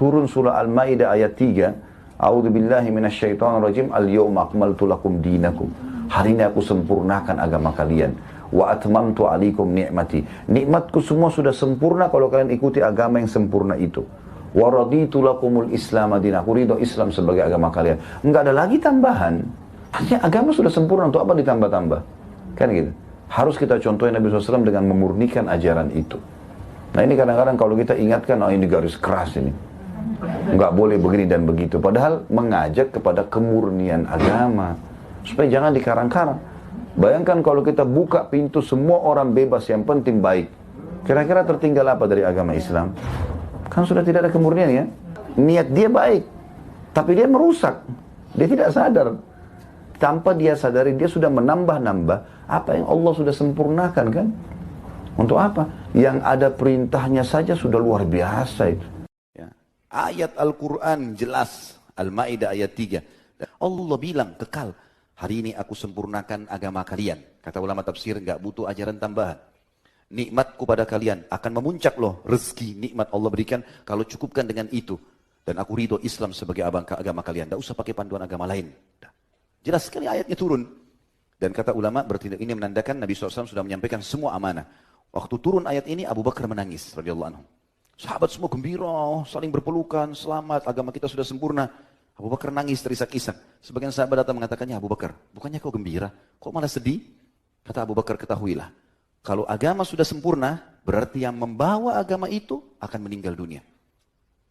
turun surah Al-Maidah ayat 3, A'udzubillahi minasyaitonirrajim, al-yawma akmaltu lakum dinakum. Hari ini aku sempurnakan agama kalian. Wa atmamtu alaikum ni'mati. Nikmatku semua sudah sempurna kalau kalian ikuti agama yang sempurna itu. Wa raditu lakumul Islam madinah. Aku ridho Islam sebagai agama kalian. Enggak ada lagi tambahan. Artinya agama sudah sempurna, untuk apa ditambah-tambah? Kan gitu. Harus kita contohin Nabi SAW dengan memurnikan ajaran itu. Nah ini kadang-kadang kalau kita ingatkan, oh ini garis keras ini. Nggak boleh begini dan begitu. Padahal mengajak kepada kemurnian agama. Supaya jangan dikarang-karang. Bayangkan kalau kita buka pintu semua orang bebas, yang penting baik. Kira-kira tertinggal apa dari agama Islam? Kan sudah tidak ada kemurnian ya. Niat dia baik. Tapi dia merusak. Dia tidak sadar. Tanpa dia sadari, dia sudah menambah-nambah apa yang Allah sudah sempurnakan kan. Untuk apa? Yang ada perintahnya saja sudah luar biasa itu. Ya. Ayat Al-Quran jelas. Al-Ma'idah ayat 3. Allah bilang kekal. Hari ini aku sempurnakan agama kalian. Kata ulama tafsir, nggak butuh ajaran tambahan. Nikmatku pada kalian akan memuncak loh. Rezeki, nikmat Allah berikan kalau cukupkan dengan itu. Dan aku ridho Islam sebagai agama kalian. Nggak usah pakai panduan agama lain. Jelas sekali ayatnya turun. Dan kata ulama, berarti ini menandakan Nabi SAW sudah menyampaikan semua amanah. Waktu turun ayat ini, Abu Bakar menangis, radhiyallahu anhu. Sahabat semua gembira, saling berpelukan, selamat, agama kita sudah sempurna. Abu Bakar nangis terisak-isak. Sebagian sahabat datang mengatakannya, Abu Bakar, bukannya kau gembira? Kok malah sedih? Kata Abu Bakar, ketahuilah. Kalau agama sudah sempurna, berarti yang membawa agama itu akan meninggal dunia.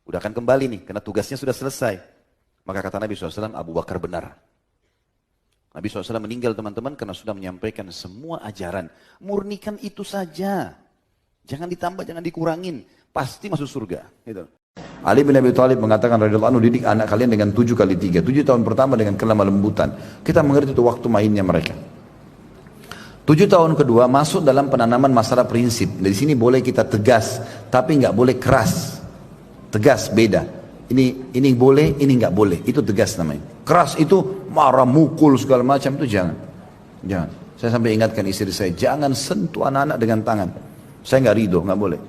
Udah akan kembali nih, karena tugasnya sudah selesai. Maka kata Nabi SAW, Abu Bakar benar. Nabi SAW meninggal teman-teman karena sudah menyampaikan semua ajaran. Murnikan itu saja. Jangan ditambah, jangan dikurangin. Pasti masuk surga. Gitu. Ali bin Abi Thalib mengatakan, radhiyallahu anhu, didik anak kalian dengan 7 kali 3. 7 tahun pertama dengan kelemah lembutan. Kita mengerti itu waktu mainnya mereka. 7 tahun kedua masuk dalam penanaman masalah prinsip. Dari sini boleh kita tegas, tapi nggak boleh keras. Tegas beda. Ini boleh, ini nggak boleh. Itu tegas namanya. Keras itu marah, mukul segala macam itu jangan. Jangan. Saya sampai ingatkan istri saya, jangan sentuh anak-anak dengan tangan. Saya nggak ridho, nggak boleh.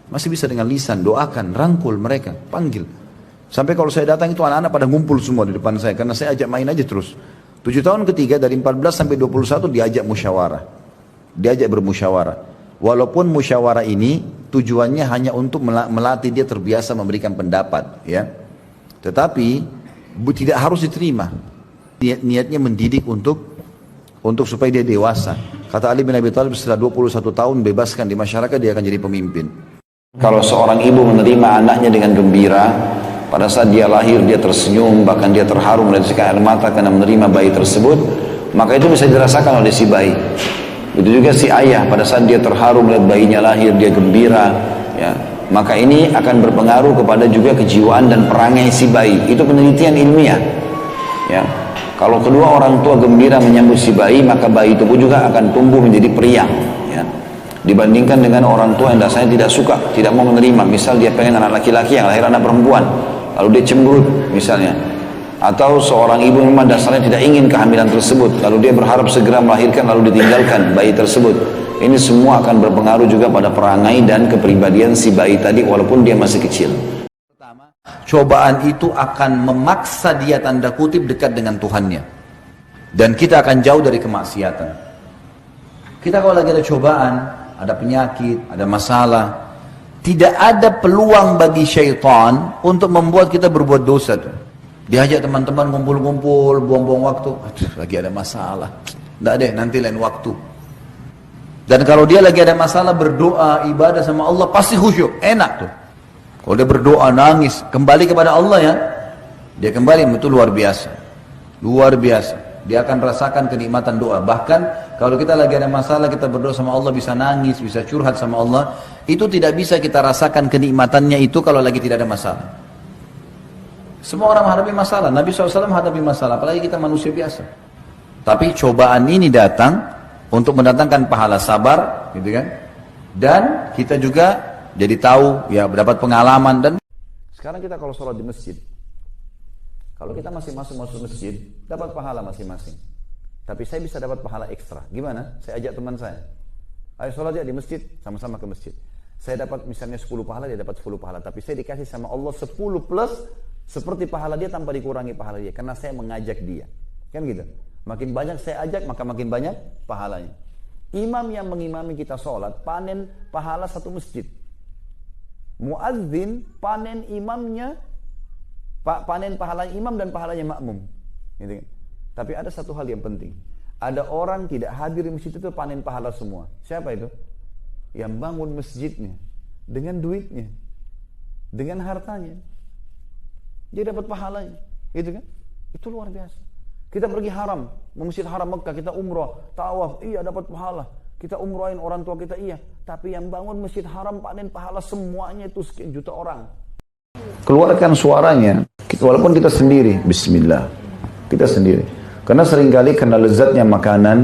Masih bisa dengan lisan, doakan, rangkul mereka, panggil. Sampai kalau saya datang itu anak-anak pada ngumpul semua di depan saya, karena saya ajak main aja terus. 7 tahun ketiga dari 14 sampai 21 diajak musyawarah. Diajak bermusyawarah. Walaupun musyawarah ini tujuannya hanya untuk melatih dia terbiasa memberikan pendapat, ya. Tetapi tidak harus diterima. Niatnya mendidik untuk supaya dia dewasa. Kata Ali bin Abi Thalib, setelah 21 tahun bebaskan di masyarakat, dia akan jadi pemimpin. Kalau seorang ibu menerima anaknya dengan gembira, pada saat dia lahir dia tersenyum, bahkan dia terharu meneteskan air mata karena menerima bayi tersebut, maka itu bisa dirasakan oleh si bayi. Begitu juga si ayah, pada saat dia terharu melihat bayinya lahir, dia gembira, ya, maka ini akan berpengaruh kepada juga kejiwaan dan perangai si bayi. Itu penelitian ilmiah, ya. Kalau kedua orang tua gembira menyambut si bayi, maka bayi itu pun juga akan tumbuh menjadi periang, ya. Dibandingkan dengan orang tua yang dasarnya tidak suka, tidak mau menerima. Misal dia pengen anak laki-laki, yang lahir anak perempuan, lalu dia cemberut misalnya. Atau seorang ibu memang dasarnya tidak ingin kehamilan tersebut, lalu dia berharap segera melahirkan lalu ditinggalkan bayi tersebut. Ini semua akan berpengaruh juga pada perangai dan kepribadian si bayi tadi walaupun dia masih kecil. Pertama, cobaan itu akan memaksa dia tanda kutip dekat dengan Tuhannya. Dan kita akan jauh dari kemaksiatan. Kita kalau lagi ada cobaan, ada penyakit, ada masalah, tidak ada peluang bagi syaitan untuk membuat kita berbuat dosa tuh. Diajak teman-teman ngumpul-ngumpul, buang-buang waktu. Aduh, lagi ada masalah. Tidak deh, nanti lain waktu. Dan kalau dia lagi ada masalah, berdoa, ibadah sama Allah, pasti khusyuk. Enak tuh. Kalau dia berdoa, nangis, kembali kepada Allah ya. Dia kembali, itu luar biasa. Luar biasa. Dia akan rasakan kenikmatan doa. Bahkan kalau kita lagi ada masalah, kita berdoa sama Allah, bisa nangis, bisa curhat sama Allah. Itu tidak bisa kita rasakan kenikmatannya itu kalau lagi tidak ada masalah. Semua orang menghadapi masalah. Nabi SAW menghadapi masalah, apalagi kita manusia biasa. Tapi cobaan ini datang untuk mendatangkan pahala sabar, gitu kan? Dan kita juga jadi tahu, ya, mendapat pengalaman. Dan sekarang kita kalau sholat di masjid, kalau kita masih masuk masjid, dapat pahala masing-masing. Tapi saya bisa dapat pahala ekstra. Gimana? Saya ajak teman saya, ayo sholat ya di masjid, sama-sama ke masjid. Saya dapat misalnya 10 pahala, dia dapat 10 pahala. Tapi saya dikasih sama Allah 10 plus seperti pahala dia tanpa dikurangi pahala dia. Karena saya mengajak dia. Kan gitu. Makin banyak saya ajak, maka makin banyak pahalanya. Imam yang mengimami kita sholat, panen pahala satu masjid. Muadzin panen imamnya, panen pahala imam dan pahalanya makmum. Gitu kan? Tapi ada satu hal yang penting. Ada orang tidak hadir di masjid itu panen pahala semua. Siapa itu? Yang bangun masjidnya dengan duitnya, dengan hartanya, dia dapat pahalanya, gitu kan? Itu luar biasa. Kita pergi haram, Masjid Haram Mekah, kita umrah, tawaf, iya dapat pahala. Kita umrohin orang tua kita, iya. Tapi yang bangun Masjid Haram panen pahala semuanya itu sekian juta orang. Keluarkan suaranya, walaupun kita sendiri, Bismillah, kita sendiri. Karena seringkali karena lezatnya makanan,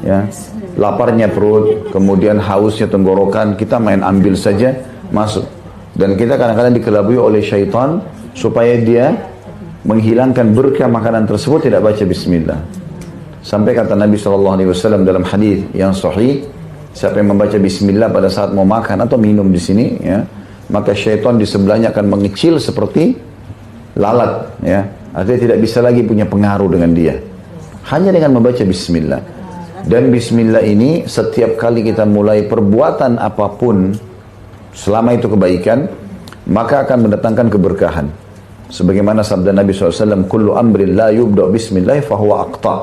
ya. Laparnya perut, kemudian hausnya tenggorokan, kita main ambil saja, masuk. Dan kita kadang-kadang dikelabui oleh syaitan, supaya dia menghilangkan berkah makanan tersebut, tidak baca bismillah. Sampai kata Nabi SAW dalam hadis yang sahih, siapa yang membaca bismillah pada saat mau makan atau minum di sini, ya, maka syaitan di sebelahnya akan mengecil seperti lalat, ya. Artinya tidak bisa lagi punya pengaruh dengan dia. Hanya dengan membaca bismillah. Dan bismillah ini setiap kali kita mulai perbuatan apapun, selama itu kebaikan, maka akan mendatangkan keberkahan. Sebagaimana sabda Nabi SAW, kullu amrin la yubda' bismillah fahuwa aqta'.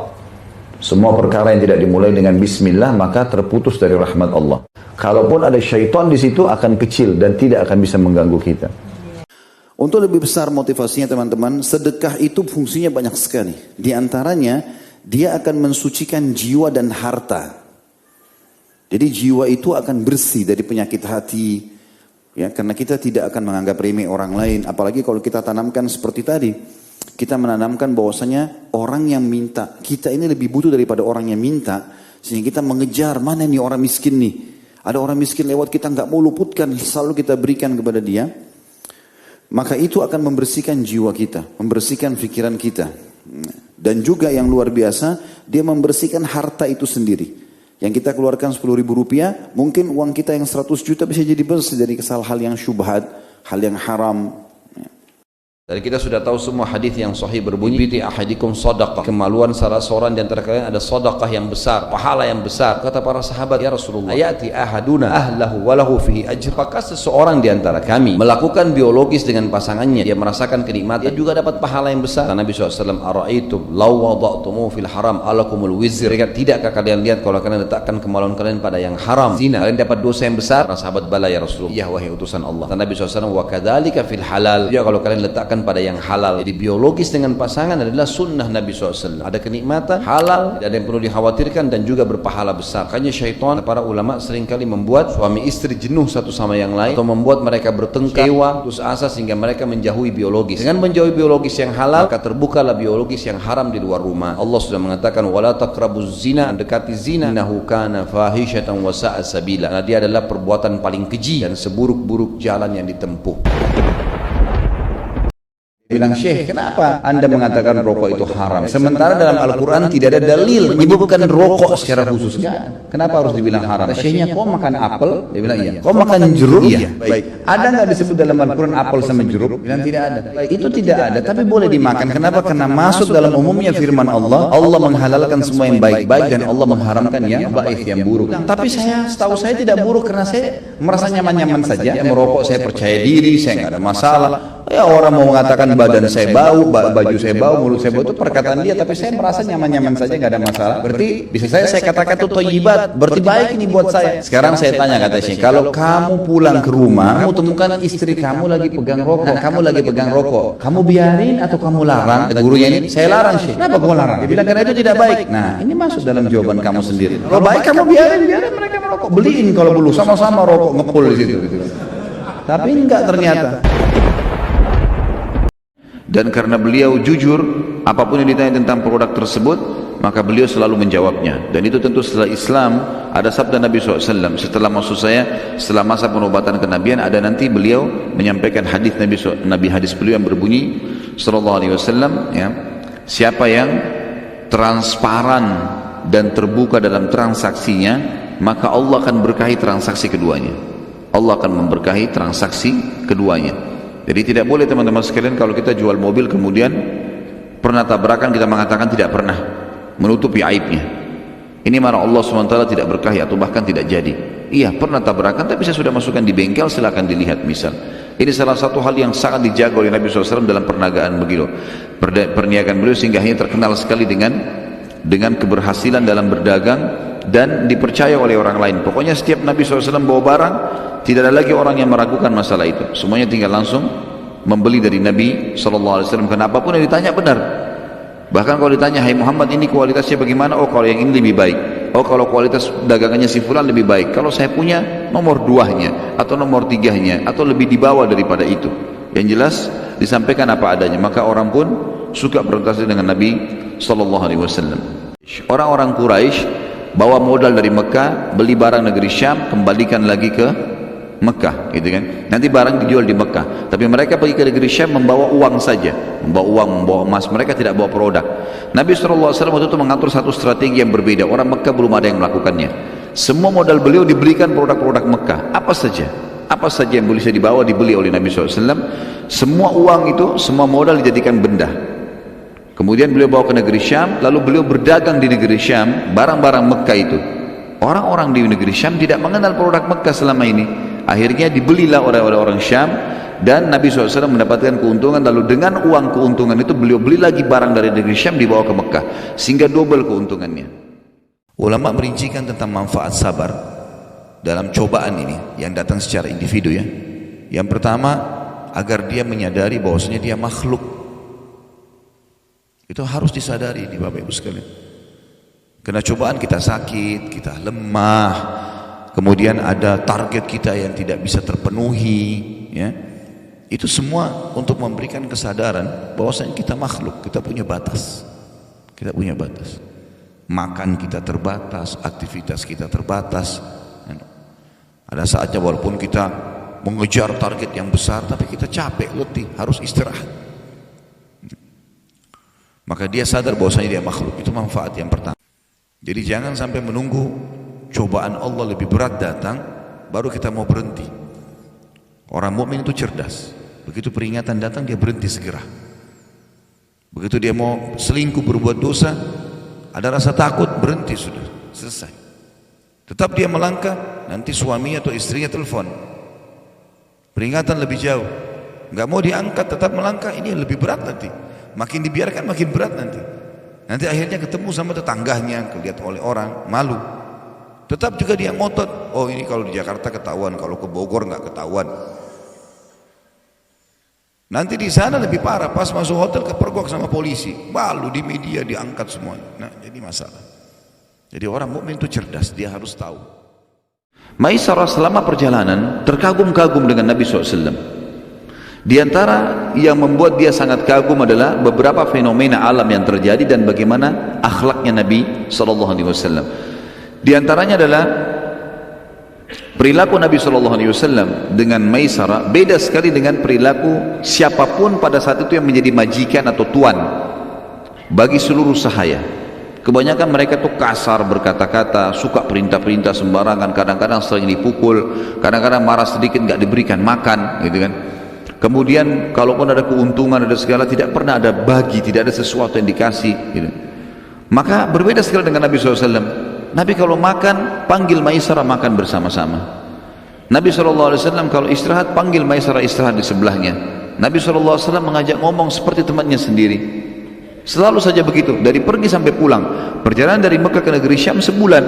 Semua perkara yang tidak dimulai dengan bismillah maka terputus dari rahmat Allah. Kalaupun ada syaitan di situ akan kecil dan tidak akan bisa mengganggu kita. Untuk lebih besar motivasinya teman-teman, sedekah itu fungsinya banyak sekali. Di antaranya dia akan mensucikan jiwa dan harta. Jadi jiwa itu akan bersih dari penyakit hati, ya, karena kita tidak akan menganggap remeh orang lain. Apalagi kalau kita tanamkan seperti tadi, kita menanamkan bahwasanya orang yang minta, kita ini lebih butuh daripada orang yang minta, sehingga kita mengejar mana nih orang miskin nih. Ada orang miskin lewat, kita nggak mau luputkan, selalu kita berikan kepada dia. Maka itu akan membersihkan jiwa kita, membersihkan pikiran kita. Dan juga yang luar biasa, dia membersihkan harta itu sendiri. Yang kita keluarkan 10.000 rupiah, mungkin uang kita yang 100 juta bisa jadi bersih dari hal yang syubhat, hal yang haram. Dan kita sudah tahu semua hadis yang sahih berbunyi, "Bi ahadikum shadaqah." Kemaluan salah seorang di antara kalian ada sedekah yang besar, pahala yang besar. Kata para sahabat, "Ya Rasulullah, ayati ahaduna ahlahu wa lahu fihi ajr." Apakah seseorang di antara kami melakukan biologis dengan pasangannya, dia merasakan kenikmatan, dia juga dapat pahala yang besar? Kata Nabi SAW, "Ara'aitum law wada'tumu fil haram alakumul wizr." Tidakkah kalian lihat kalau kalian letakkan kemaluan kalian pada yang haram, zina, kalian dapat dosa yang besar? Para sahabat, "Bala ya Rasulullah." Ya wahai utusan Allah. Kata Nabi SAW, "Wa kadzalika fil halal." Ya kalau kalian letakkan pada yang halal. Jadi biologis dengan pasangan adalah sunnah Nabi SAW. Ada kenikmatan halal, tidak ada yang perlu dikhawatirkan dan juga berpahala besar. Makanya syaitan, para ulama seringkali membuat suami istri jenuh satu sama yang lain, atau membuat mereka bertengkar, kecewa, putus asa, sehingga mereka menjauhi biologis. Dengan menjauhi biologis yang halal, maka terbukalah biologis yang haram di luar rumah. Allah sudah mengatakan, "Wala taqrabuz zina," mendekati zina, "innahu kana fahisyatan wa sa'a sabila." Karena dia adalah perbuatan paling keji dan seburuk-buruk jalan yang ditempuh. Bilang, "Syekh, kenapa Anda mengatakan rokok itu haram? Sementara dalam Al-Quran tidak ada dalil menyebutkan rokok secara khusus." Kenapa harus dibilang haram? Syekhnya, "Kau makan apel?" Dia bilang, "Iya." "Kau makan jeruk?" "Iya." "Baik. Ada nggak disebut dalam Al-Quran apel sama jeruk?" Bilang, "Tidak ada." "Itu tidak ada, tapi boleh dimakan." Kenapa? Karena masuk dalam umumnya firman Allah, Allah menghalalkan semua yang baik-baik dan Allah mengharamkan yang baik, yang buruk. Tapi setahu saya tidak buruk karena saya merasa nyaman-nyaman saja. Merokok saya percaya diri, saya nggak ada masalah. Ya orang mau mengatakan badan saya bau, baju saya bau, mulut saya bau, itu perkataan dia, tapi saya merasa nyaman-nyaman saja, nggak ada masalah. Berarti bisa saya katakan itu thayyibat, berarti baik ini buat saya. Sekarang saya tanya, kata Syekh, kalau kamu pulang ke rumah, kamu temukan istri kamu lagi pegang rokok, kamu lagi pegang rokok, kamu biarin atau kamu larang? Kata gurunya ini, "Saya larang, Syekh." "Kenapa kau larang?" Dia bilang, "Karena itu tidak baik." Nah, ini masuk dalam jawaban kamu sendiri. Kalau baik kamu biarin mereka merokok, beliin kalau perlu, sama-sama rokok ngepul di situ. Tapi enggak ternyata. Dan karena beliau jujur, apapun yang ditanya tentang produk tersebut, maka beliau selalu menjawabnya. Dan itu tentu setelah Islam, ada sabda Nabi SAW, setelah masa penobatan kenabian, ada nanti beliau menyampaikan hadis Nabi hadis beliau yang berbunyi SAW, ya, siapa yang transparan dan terbuka dalam transaksinya, maka Allah akan berkahi transaksi keduanya. Allah akan memberkahi transaksi keduanya. Jadi tidak boleh teman-teman sekalian kalau kita jual mobil kemudian pernah tabrakan kita mengatakan tidak pernah, menutupi aibnya. Ini mana Allah SWT tidak berkahi atau bahkan tidak jadi. Iya pernah tabrakan tapi saya sudah masukkan di bengkel, silakan dilihat misal. Ini salah satu hal yang sangat dijaga oleh Nabi SAW dalam perniagaan beliau. Perniagaan beliau sehingga hanya terkenal sekali dengan keberhasilan dalam berdagang dan dipercaya oleh orang lain. Pokoknya setiap Nabi SAW bawa barang, tidak ada lagi orang yang meragukan masalah itu. Semuanya tinggal langsung membeli dari Nabi SAW. Kenapa pun yang ditanya benar. Bahkan kalau ditanya, hai Muhammad ini kualitasnya bagaimana? Oh kalau yang ini lebih baik. Oh kalau kualitas dagangannya si fulan lebih baik. Kalau saya punya nomor 2-nya atau nomor 3-nya atau lebih di bawah daripada itu. Yang jelas disampaikan apa adanya. Maka orang pun suka bertransaksi dengan Nabi SAW. Orang-orang Quraisy bawa modal dari Mekah, beli barang negeri Syam, kembalikan lagi ke Mekah, gitu kan? Nanti barang dijual di Mekah. Tapi mereka pergi ke negeri Syam membawa uang saja, membawa uang, membawa emas. Mereka tidak bawa produk. Nabi SAW waktu itu mengatur satu strategi yang berbeda. Orang Mekah belum ada yang melakukannya. Semua modal beliau diberikan produk-produk Mekah. Apa saja yang bisa dibawa dibeli oleh Nabi SAW. Semua uang itu, semua modal dijadikan benda. Kemudian beliau bawa ke negeri Syam, lalu beliau berdagang di negeri Syam, barang-barang Mekah itu. Orang-orang di negeri Syam tidak mengenal produk Mekah selama ini. Akhirnya dibelilah oleh orang Syam dan Nabi SAW mendapatkan keuntungan. Lalu dengan uang keuntungan itu beliau beli lagi barang dari negeri Syam dibawa ke Mekah, sehingga double keuntungannya. Ulama merincikan tentang manfaat sabar dalam cobaan ini yang datang secara individu ya. Yang pertama, agar dia menyadari bahwasanya dia makhluk. Itu harus disadari di Bapak Ibu sekalian. Karena cobaan kita sakit, kita lemah, kemudian ada target kita yang tidak bisa terpenuhi, ya. Itu semua untuk memberikan kesadaran bahwasanya kita makhluk, kita punya batas. Kita punya batas. Makan kita terbatas, aktivitas kita terbatas. Ada saatnya walaupun kita mengejar target yang besar, tapi kita capek, letih, harus istirahat. Maka dia sadar bahwasanya dia makhluk. Itu manfaat yang pertama. Jadi jangan sampai menunggu cobaan Allah lebih berat datang baru kita mau berhenti. Orang mukmin itu cerdas. Begitu peringatan datang dia berhenti segera. Begitu dia mau selingkuh berbuat dosa, ada rasa takut, berhenti sudah, selesai. Tetap dia melangkah, nanti suaminya atau istrinya telepon. Peringatan lebih jauh. Enggak mau diangkat, tetap melangkah, ini lebih berat nanti. Makin dibiarkan makin berat nanti. Nanti akhirnya ketemu sama tetangganya, kelihatan oleh orang, malu. Tetap juga dia ngotot, oh ini kalau di Jakarta ketahuan, kalau ke Bogor nggak ketahuan. Nanti di sana lebih parah, pas masuk hotel kepergok sama polisi, malu di media diangkat semuanya. Nah jadi masalah. Jadi orang mukmin itu cerdas, dia harus tahu. Maisarah selama perjalanan terkagum-kagum dengan Nabi SAW. Di antara yang membuat dia sangat kagum adalah beberapa fenomena alam yang terjadi dan bagaimana akhlaknya Nabi SAW. Di antaranya adalah perilaku Nabi SAW dengan Maisarah beda sekali dengan perilaku siapapun pada saat itu yang menjadi majikan atau tuan bagi seluruh sahaya. Kebanyakan mereka tuh kasar berkata-kata, suka perintah-perintah sembarangan, kadang-kadang sering dipukul, kadang-kadang marah sedikit nggak diberikan makan, gitu kan. Kemudian kalaupun ada keuntungan, ada segala, tidak pernah ada bagi, tidak ada sesuatu yang dikasih, gitu. Maka berbeda sekali dengan Nabi SAW. Nabi kalau makan, panggil Maisarah makan bersama-sama. Nabi SAW kalau istirahat, panggil Maisarah istirahat di sebelahnya. Nabi SAW mengajak ngomong seperti temannya sendiri. Selalu saja begitu, dari pergi sampai pulang. Perjalanan dari Mekah ke negeri Syam sebulan,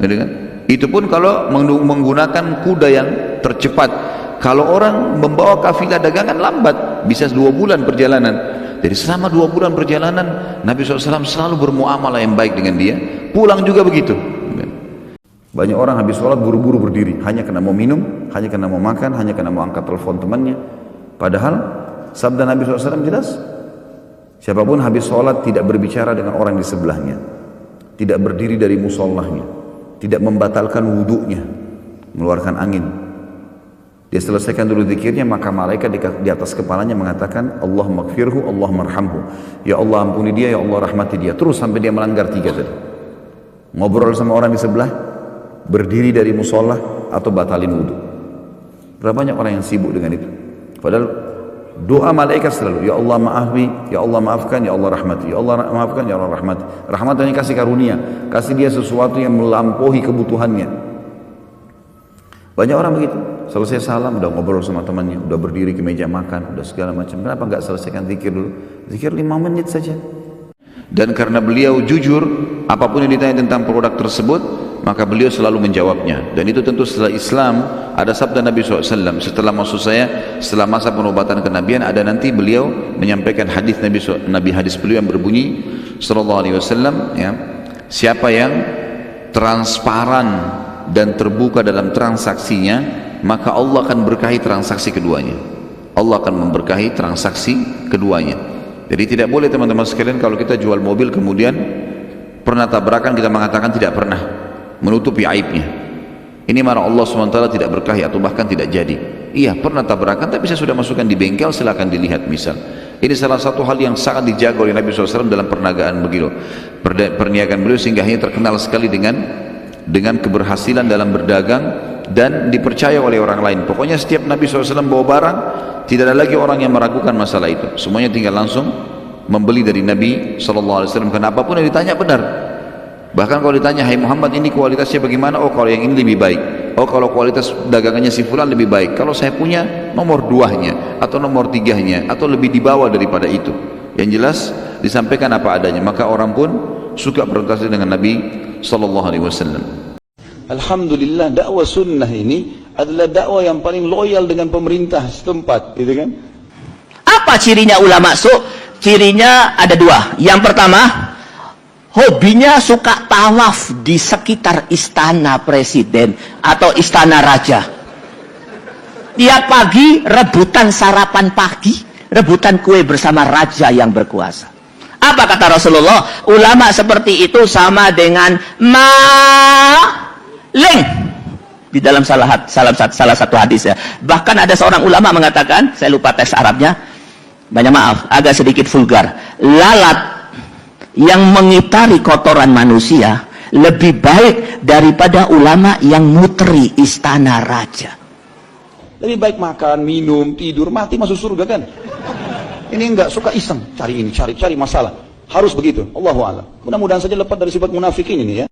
gitu kan? Itu pun kalau menggunakan kuda yang tercepat. Kalau orang membawa kafilah dagangan lambat, bisa 2 bulan perjalanan. Jadi selama 2 bulan perjalanan, Nabi SAW selalu bermuamalah yang baik dengan dia. Pulang juga begitu. Banyak orang habis sholat buru-buru berdiri, hanya karena mau minum, hanya karena mau makan, hanya karena mau angkat telepon temannya. Padahal sabda Nabi SAW jelas, siapapun habis sholat tidak berbicara dengan orang di sebelahnya, tidak berdiri dari musallahnya, tidak membatalkan wudhunya, mengeluarkan angin. Dia selesaikan dulu zikirnya, maka malaikat di atas kepalanya mengatakan, Allahumma gfirhu, Allahumma arhamhu. Ya Allah ampuni dia, ya Allah rahmati dia. Terus sampai dia melanggar 3 tadi. Ngobrol sama orang di sebelah, berdiri dari musola, atau batalin wudhu. Berapa banyak orang yang sibuk dengan itu? Padahal doa malaikat selalu, ya Allah maafi, ya Allah maafkan, ya Allah rahmati, ya Allah maafkan, ya Allah rahmati. Rahmat hanya kasih karunia, kasih dia sesuatu yang melampaui kebutuhannya. Banyak orang begitu, selesai salam udah ngobrol sama temannya, udah berdiri ke meja makan, udah segala macam. Kenapa nggak selesaikan zikir dulu? Zikir 5 menit saja. Dan karena beliau jujur, apapun yang ditanya tentang produk tersebut, maka beliau selalu menjawabnya. Dan itu tentu setelah Islam, ada sabda Nabi SAW, setelah masa penobatan kenabian, ada nanti beliau menyampaikan hadis Nabi hadis beliau yang berbunyi SAW, ya, siapa yang transparan dan terbuka dalam transaksinya, maka Allah akan berkahi transaksi keduanya. Allah akan memberkahi transaksi keduanya. Jadi tidak boleh teman-teman sekalian kalau kita jual mobil kemudian pernah tabrakan kita mengatakan tidak pernah, menutupi aibnya. Ini marah Allah SWT tidak berkahi atau bahkan tidak jadi. Iya pernah tabrakan tapi saya sudah masukkan di bengkel, silakan dilihat misal. Ini salah satu hal yang sangat dijaga oleh Nabi SAW dalam perniagaan beliau. Perniagaan beliau sehingga hanya terkenal sekali dengan keberhasilan dalam berdagang dan dipercaya oleh orang lain. Pokoknya setiap Nabi SAW bawa barang, tidak ada lagi orang yang meragukan masalah itu. Semuanya tinggal langsung membeli dari Nabi SAW. Karena apapun yang ditanya benar. Bahkan kalau ditanya, hai Muhammad ini kualitasnya bagaimana? Oh kalau yang ini lebih baik. Oh kalau kualitas dagangannya si fulan lebih baik. Kalau saya punya nomor 2-nya atau nomor 3-nya atau lebih di bawah daripada itu. Yang jelas disampaikan apa adanya. Maka orang pun suka berinteraksi dengan Nabi SAW. Alhamdulillah dakwah sunnah ini adalah dakwah yang paling loyal dengan pemerintah setempat, gitu kan? Apa cirinya ulama su? Cirinya ada 2. Yang pertama, hobinya suka tawaf di sekitar istana presiden atau istana raja. Tiap pagi rebutan sarapan pagi, rebutan kue bersama raja yang berkuasa. Apa kata Rasulullah? Ulama seperti itu sama dengan maling. Di dalam salah satu hadis ya. Bahkan ada seorang ulama mengatakan, saya lupa teks Arabnya, banyak maaf, agak sedikit vulgar. Lalat yang mengitari kotoran manusia lebih baik daripada ulama yang muteri istana raja. Lebih baik makan, minum, tidur, mati masuk surga kan? Ini enggak, suka iseng, cari ini, cari masalah. Harus begitu, Allahu a'lam. Mudah-mudahan saja lepas dari sifat munafikin ini ya.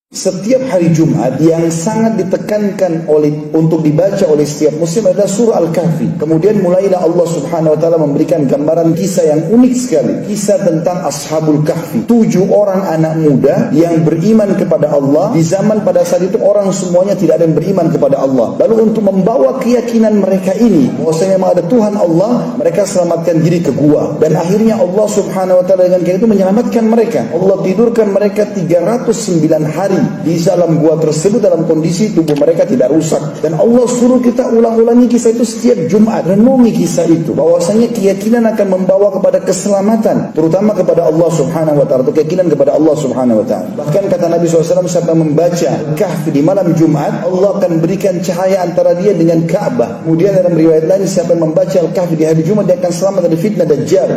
Setiap hari Jumat yang sangat ditekankan untuk dibaca oleh setiap muslim adalah surah Al-Kahfi. Kemudian mulailah Allah Subhanahu wa taala memberikan gambaran kisah yang unik sekali. Kisah tentang Ashabul Kahfi. 7 orang anak muda yang beriman kepada Allah. Di zaman pada saat itu orang semuanya tidak ada yang beriman kepada Allah. Lalu untuk membawa keyakinan mereka ini bahwasanya memang ada Tuhan Allah, mereka selamatkan diri ke gua. Dan akhirnya Allah Subhanahu wa taala dengan itu menyelamatkan mereka. Allah tidurkan mereka 309 hari di dalam gua tersebut dalam kondisi tubuh mereka tidak rusak. Dan Allah suruh kita ulang-ulangi kisah itu setiap Jumat, renungi kisah itu bahwasanya keyakinan akan membawa kepada keselamatan, terutama kepada Allah Subhanahu wa taala, atau keyakinan kepada Allah Subhanahu wa taala. Bahkan kata Nabi SAW, siapa membaca Kahfi di malam Jumat, Allah akan berikan cahaya antara dia dengan Ka'bah. Kemudian dalam riwayat lain, siapa yang membaca Al-Kahfi di hari Jumat, dia akan selamat dari fitnah Dajjal.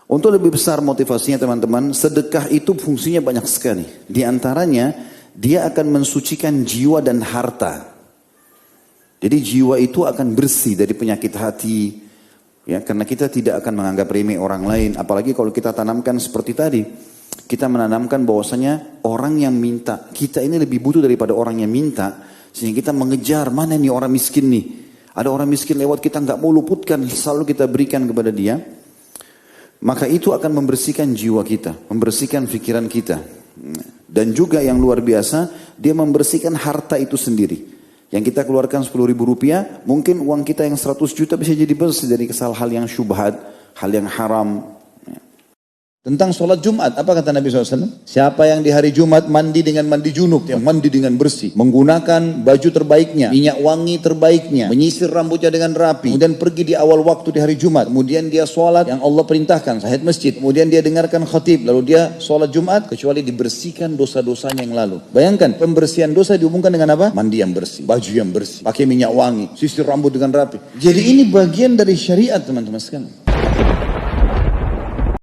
Untuk lebih besar motivasinya teman-teman, sedekah itu fungsinya banyak sekali. Di antaranya, dia akan mensucikan jiwa dan harta. Jadi jiwa itu akan bersih dari penyakit hati. Ya, karena kita tidak akan menganggap remeh orang lain. Apalagi kalau kita tanamkan seperti tadi. Kita menanamkan bahwasanya orang yang minta, kita ini lebih butuh daripada orang yang minta. Sehingga kita mengejar, mana nih orang miskin nih. Ada orang miskin lewat, kita nggak mau luputkan, selalu kita berikan kepada dia. Maka itu akan membersihkan jiwa kita, membersihkan pikiran kita. Dan juga yang luar biasa, dia membersihkan harta itu sendiri. Yang kita keluarkan 10.000 rupiah, mungkin uang kita yang 100 juta bisa jadi bersih dari hal yang syubhat, hal yang haram. Tentang sholat Jumat, apa kata Nabi SAW? Siapa yang di hari Jumat mandi dengan mandi junub, yang mandi dengan bersih, menggunakan baju terbaiknya, minyak wangi terbaiknya, menyisir rambutnya dengan rapi, kemudian pergi di awal waktu di hari Jumat, kemudian dia sholat yang Allah perintahkan, tahiyat masjid, kemudian dia dengarkan khatib, lalu dia sholat Jumat, kecuali dibersihkan dosa-dosanya yang lalu. Bayangkan, pembersihan dosa dihubungkan dengan apa? Mandi yang bersih, baju yang bersih, pakai minyak wangi, sisir rambut dengan rapi. Jadi ini bagian dari syariat teman-teman sekalian.